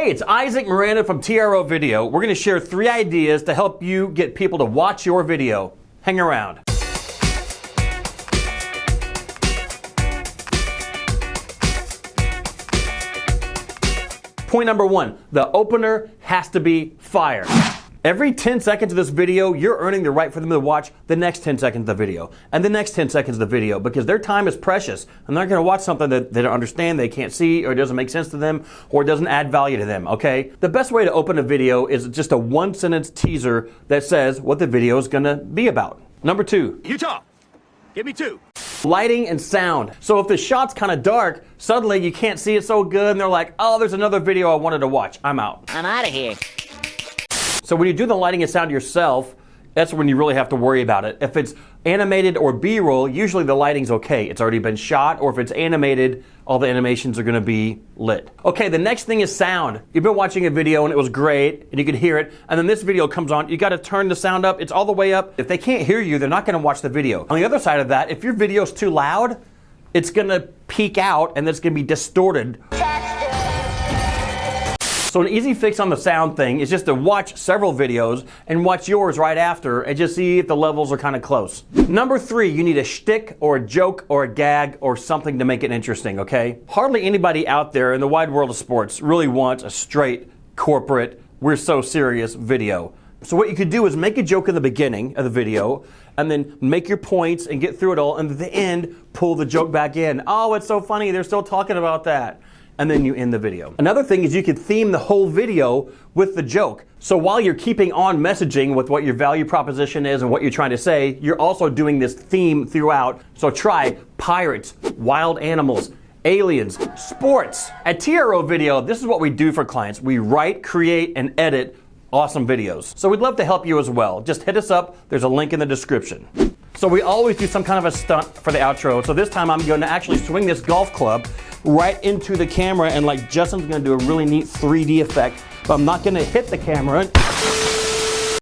Hey, it's Isasc Miranda from TRO Video. We're going to share 3 ideas to help you get people to watch your video. Hang around. Point number 1, the opener has to be fire. Every 10 seconds of this video, you're earning the right for them to watch the next 10 seconds of the video and the next 10 seconds of the video because their time is precious and they're going to watch something that they don't understand, they can't see, or it doesn't make sense to them, or it doesn't add value to them, okay? The best way to open a video is just a 1-sentence teaser that says what the video is going to be about. Number 2. Utah, give me 2. Lighting and sound. So if the shot's kind of dark, suddenly you can't see it so good and they're like, oh, there's another video I wanted to watch. I'm out. I'm out of here. So when you do the lighting and sound yourself, that's when you really have to worry about it. If it's animated or B-roll, usually the lighting's okay. It's already been shot, or if it's animated, all the animations are gonna be lit. Okay, the next thing is sound. You've been watching a video and it was great, and you could hear it, and then this video comes on, you gotta turn the sound up, it's all the way up. If they can't hear you, they're not gonna watch the video. On the other side of that, if your video's too loud, it's gonna peak out and it's gonna be distorted. So an easy fix on the sound thing is just to watch several videos and watch yours right after and just see if the levels are kind of close. Number 3, you need a shtick or a joke or a gag or something to make it interesting, okay? Hardly anybody out there in the wide world of sports really wants a straight, corporate, we're so serious video. So what you could do is make a joke in the beginning of the video and then make your points and get through it all, and at the end, pull the joke back in. Oh, it's so funny, they're still talking about that. And then you end the video. Another thing is you could theme the whole video with the joke. So while you're keeping on messaging with what your value proposition is and what you're trying to say, you're also doing this theme throughout. So try pirates, wild animals, aliens, sports. At TRO Video, this is what we do for clients. We write, create, and edit awesome videos. So we'd love to help you as well. Just hit us up. There's a link in the description. So we always do some kind of a stunt for the outro. So this time I'm going to actually swing this golf club right into the camera, and like Justin's going to do a really neat 3D effect, but I'm not going to hit the camera.